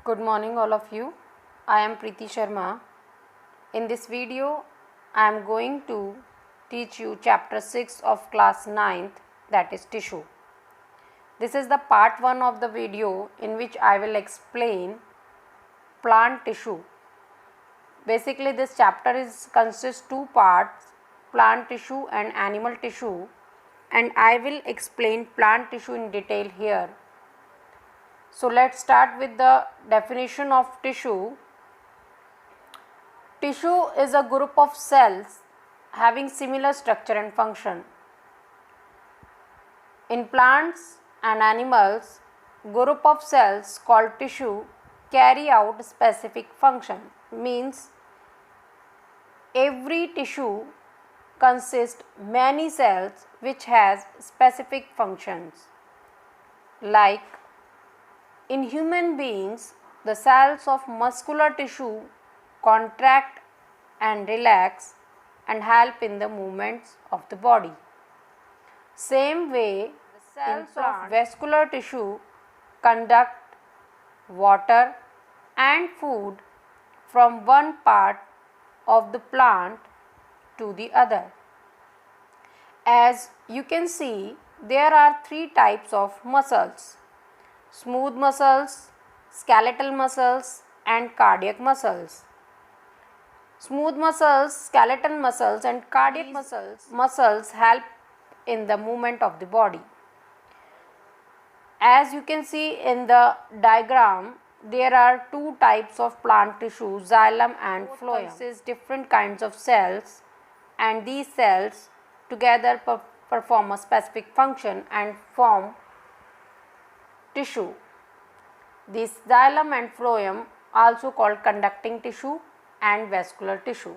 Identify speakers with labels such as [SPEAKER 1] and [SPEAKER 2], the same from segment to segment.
[SPEAKER 1] Good morning all of you. I am Preeti Sharma. In this video, I am going to teach you chapter 6 of class 9th, that is tissue. This is the part 1 of the video in which I will explain plant tissue. Basically this chapter consists two parts, plant tissue and animal tissue, and I will explain plant tissue in detail here. So let's start with the definition of tissue. Tissue is a group of cells having similar structure and function. In plants and animals, group of cells called tissue carry out specific function. Means every tissue consists many cells which has specific functions. Like in human beings, the cells of muscular tissue contract and relax and help in the movements of the body. Same way, the cells of vascular tissue conduct water and food from one part of the plant to the other. As you can see, there are three types of muscles: smooth muscles, skeletal muscles, and cardiac muscles. Smooth muscles, skeletal muscles, and cardiac muscles help in the movement of the body. As you can see in the diagram, there are two types of plant tissue, xylem and phloem. Consist different kinds of cells, and these cells together perform a specific function and form tissue. This xylem and phloem also called conducting tissue and vascular tissue.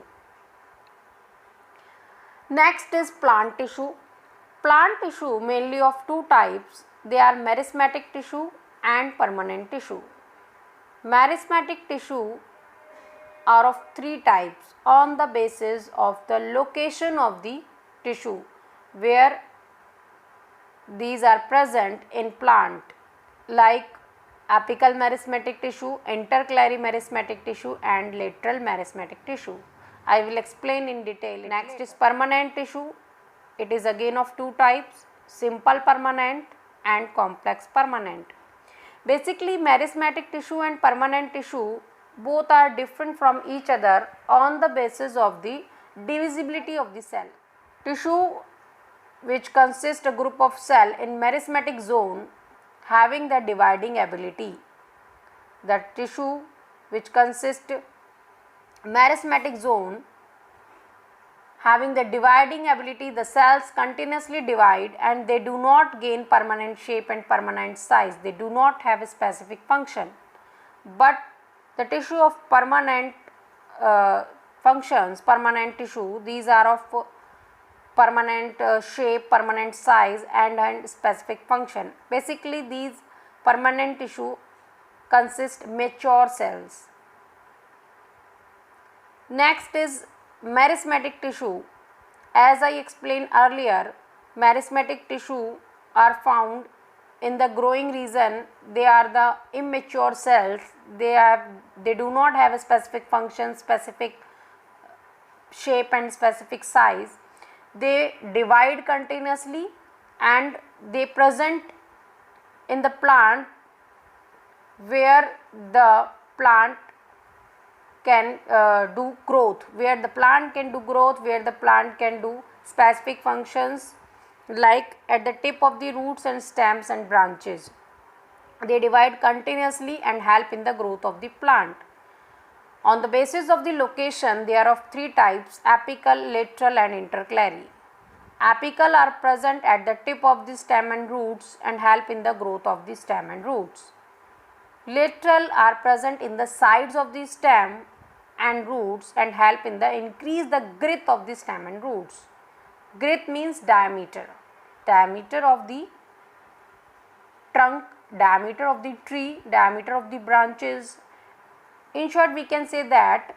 [SPEAKER 1] Next is plant tissue. Plant tissue mainly of two types. They are meristematic tissue and permanent tissue. Meristematic tissue are of three types on the basis of the location of the tissue where these are present in plant, like apical meristematic tissue, intercalary meristematic tissue, and lateral meristematic tissue. I will explain in detail. Next is permanent tissue. It is again of two types, simple permanent and complex permanent. Basically, meristematic tissue and permanent tissue both are different from each other on the basis of the divisibility of the cell. Tissue which consists a group of cell in meristematic zone having the dividing ability. The tissue which consists meristematic zone having the dividing ability, the cells continuously divide and they do not gain permanent shape and permanent size. They do not have a specific function. But the tissue of permanent functions, permanent tissue, these are of permanent shape, permanent size, and specific function. Basically, these permanent tissue consist mature cells. Next is meristematic tissue. As I explained earlier, meristematic tissue are found in the growing region. They are the immature cells. They do not have a specific function, specific shape, and specific size. They divide continuously and they present in the plant where the plant can do growth, where the plant can do growth, where the plant can do specific functions, like at the tip of the roots and stems and branches. They divide continuously and help in the growth of the plant. On the basis of the location, they are of three types: apical, lateral, and intercalary. Apical are present at the tip of the stem and roots and help in the growth of the stem and roots. Lateral are present in the sides of the stem and roots and help in the increase the girth of the stem and roots. Girth means diameter of the trunk, diameter of the tree, diameter of the branches. In short, we can say that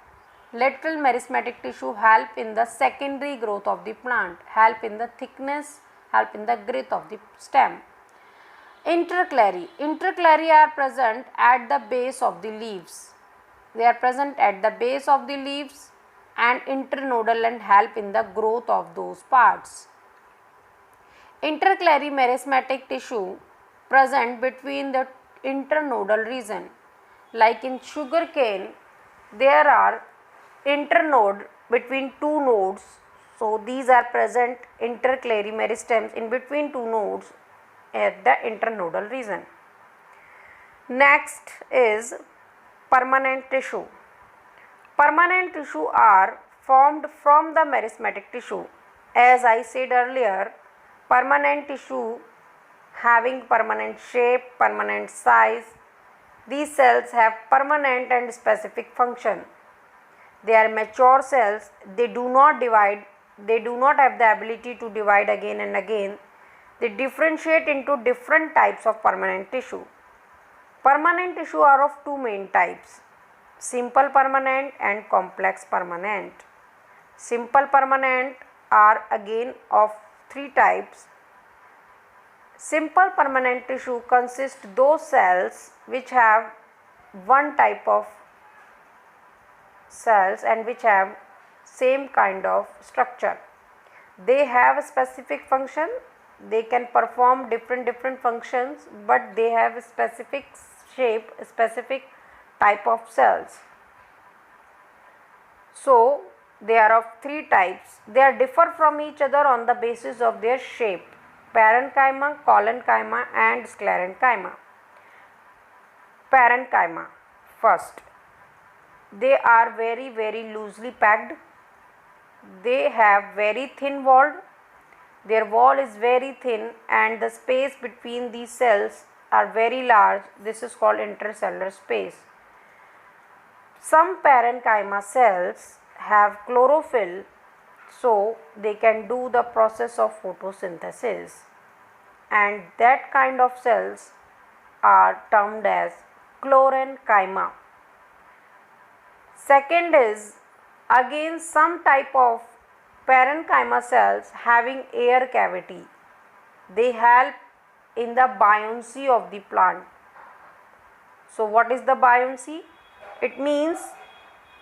[SPEAKER 1] lateral meristematic tissue help in the secondary growth of the plant, help in the thickness, help in the girth of the stem. Intercalary. Intercalary are present at the base of the leaves. They are present at the base of the leaves and internodal and help in the growth of those parts. Intercalary meristematic tissue present between the internodal region. Like in sugarcane, there are internode between two nodes. So these are present intercalary meristems in between two nodes at the internodal region. Next is permanent tissue. Permanent tissue are formed from the meristematic tissue. As I said earlier, permanent tissue having permanent shape, permanent size. These cells have permanent and specific function. They are mature cells. They do not divide. They do not have the ability to divide again and again. They differentiate into different types of permanent tissue. Permanent tissue are of two main types: simple permanent and complex permanent. Simple permanent are again of three types. Simple permanent tissue consists those cells which have one type of cells and which have same kind of structure. They have a specific function. They can perform different functions, but they have a specific shape, a specific type of cells. So they are of three types. They are differ from each other on the basis of their shape: parenchyma, collenchyma and sclerenchyma. Parenchyma first. They are very loosely packed. They have very thin wall. Their wall is very thin and the space between these cells are very large. This is called intercellular space. Some parenchyma cells have chlorophyll, so they can do the process of photosynthesis, and that kind of cells are termed as chlorenchyma. Second is again some type of parenchyma cells having air cavity. They help in the buoyancy of the plant. So what is the buoyancy? It means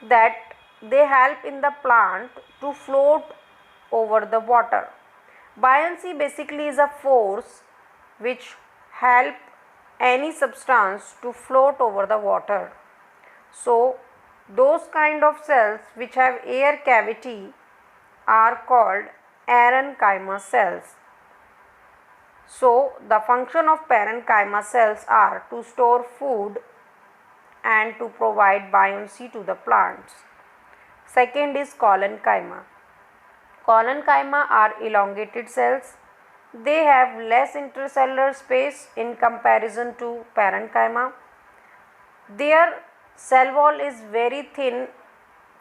[SPEAKER 1] that they help in the plant to float over the water. Buoyancy basically is a force which help any substance to float over the water. So those kind of cells which have air cavity are called parenchyma cells. So the function of parenchyma cells are to store food and to provide buoyancy to the plants. Second is collenchyma. Collenchyma are elongated cells. They have less intercellular space in comparison to parenchyma. Their cell wall is very thin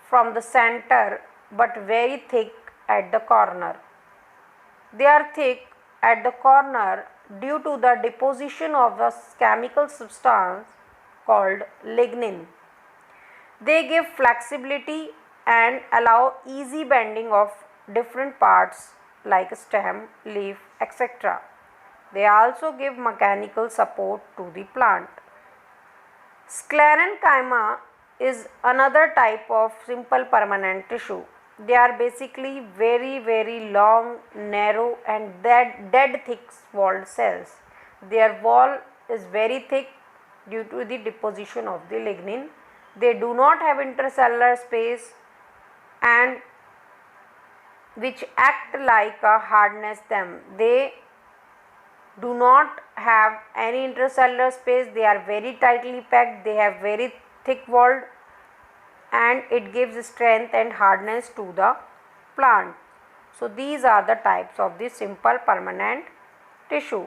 [SPEAKER 1] from the center but very thick at the corner. They are thick at the corner due to the deposition of a chemical substance called lignin. They give flexibility and allow easy bending of different parts like stem, leaf, etc. They also give mechanical support to the plant. Sclerenchyma is another type of simple permanent tissue. They are basically very long, narrow and dead thick walled cells. Their wall is very thick due to the deposition of the lignin. They do not have intercellular space and which act like a hardness them. They do not have any intercellular space. They are very tightly packed. They have very thick walled and it gives strength and hardness to the plant. So these are the types of the simple permanent tissue.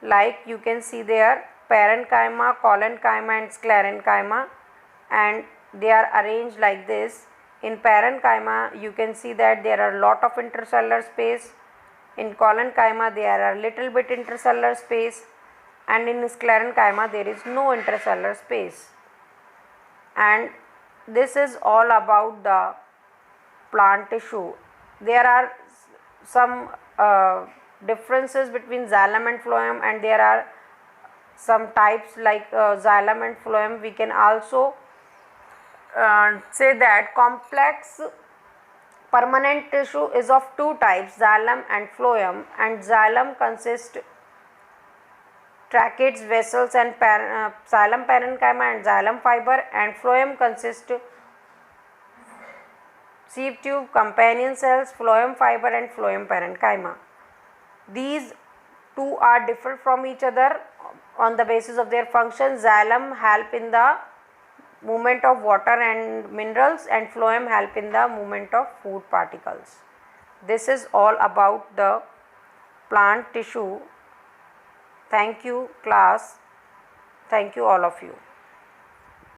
[SPEAKER 1] Like you can see there, parenchyma, collenchyma and sclerenchyma, and they are arranged like this. In parenchyma you can see that there are lot of intercellular space. In collenchyma there are little bit intercellular space, and in sclerenchyma there is no intercellular space. And this is all about the plant tissue. There are some differences between xylem and phloem, and there are some types like xylem and phloem. We can also say that complex permanent tissue is of two types, xylem and phloem, and xylem consists tracheids, vessels and xylem parenchyma and xylem fiber, and phloem consists sieve tube, companion cells, phloem fiber and phloem parenchyma. These two are different from each other on the basis of their function. Xylem help in the movement of water and minerals, and phloem help in the movement of food particles. This is all about the plant tissue. Thank you class. Thank you all of you.